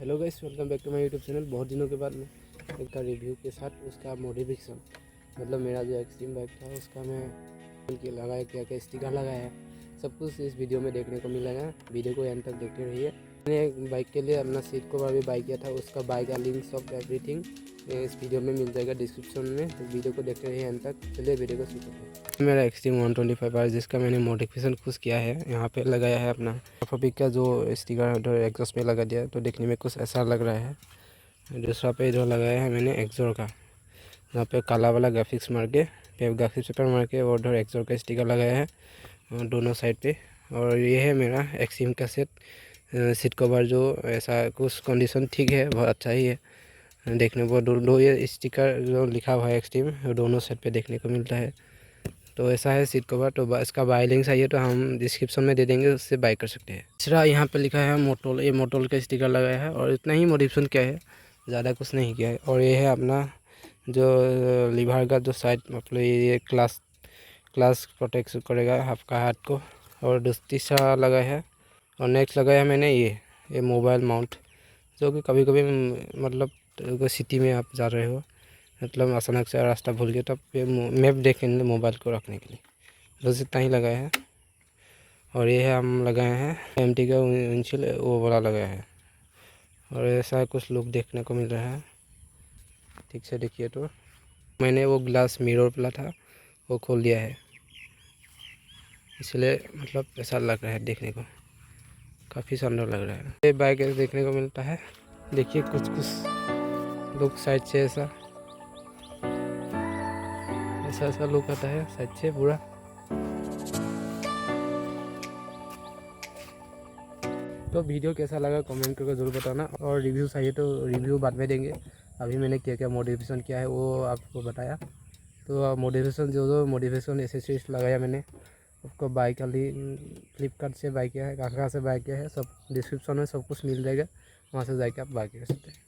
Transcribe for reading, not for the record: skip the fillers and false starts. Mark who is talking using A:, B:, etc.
A: Hello guys, welcome back to my YouTube channel. बहुत दिनों के बाद मैं एक का रिव्यू के साथ उसका मॉडिफिकेशन मतलब मेरा जो एक्सट्रीम बाइक था उसका मैं लगाया, क्या क्या स्टिकर लगाया है, सब कुछ इस वीडियो में देखने को मिलेगा। वीडियो को एंड तक देखते रहिए। मैंने बाइक के लिए अपना सीट कवर भी बाई किया था, उसका बाइक का लिंक सब एवरीथिंग इस वीडियो में मिल जाएगा डिस्क्रिप्शन में, तो वीडियो को देखते रहिए एंड तक। चलिए वीडियो को सीखते हैं। मेरा एक्सट्रीम 125 आर जिसका मैंने मॉडिफिकेशन कुछ किया है, यहाँ पे लगाया है अपना फबिक का जो स्टिकर इधर एग्जॉस्ट में लगा दिया है, तो देखने में कुछ ऐसा लग रहा है। दूसरा पे इधर लगाया है मैंने एक्सोर का, यहाँ पे काला वाला ग्राफिक्स मार के ग्राफिक्स पेपर मार के, और इधर एक्सोर का स्टिकर लगाया है दोनों साइड पे। और ये है मेरा एक्सट्रीम का सीट कवर, जो ऐसा कुछ कंडीशन ठीक है, बहुत अच्छा ही है देखने को। दो ये स्टिकर जो लिखा हुआ है एक्सट्रीम, दोनों साइड पे देखने को मिलता है। तो ऐसा है सीट कवर। तो इसका बाय लिंक चाहिए तो हम डिस्क्रिप्शन में दे देंगे, उससे बाय कर सकते हैं। तीसरा यहाँ पे लिखा है मोटोल, ये मोटोल का स्टिकर लगाया है और इतना ही मॉडिफिकेशन किया है, ज़्यादा कुछ नहीं किया है। और ये है अपना जो लीवर का जो साइड, मतलब ये क्लास प्रोटेक्ट करेगा आपका हाथ को। और तीसरा लगा है, और नेक्स्ट लगाया है मैंने ये मोबाइल माउंट, जो कि कभी कभी मतलब सिटी में आप जा रहे हो, मतलब अचानक से रास्ता भूल गए, तब मैप देखें मोबाइल को रखने के लिए, बस इतना ही लगाया है। और ये है हम लगाए हैं एमटी का विंडशील्ड, वो वाला लगाया है। और ऐसा कुछ लुक देखने को मिल रहा है, ठीक से देखिए। तो मैंने वो ग्लास मिरर वाला था वो खोल दिया है, इसलिए मतलब ऐसा लग रहा है देखने को, काफ़ी शानदार लग रहा है। ये बाइक देखने को मिलता है, देखिए कुछ लुक साइड से ऐसा लुक आता है साइड से पूरा। तो वीडियो कैसा लगा कमेंट करके ज़रूर बताना, और रिव्यू चाहिए तो रिव्यू बाद में देंगे। अभी मैंने क्या क्या मॉडिफिकेशन किया है वो आपको बताया। तो मॉडिफिकेशन जो मॉडिफिकेशन एसेसरीज लगाया मैंने, आपको बाइक वाली फ्लिपकार्ट से बाई किया है, कहाँ से बाई किया है, सब डिस्क्रिप्शन में सब कुछ मिल जाएगा, वहाँ से जाके आप बाई कर सकते हैं।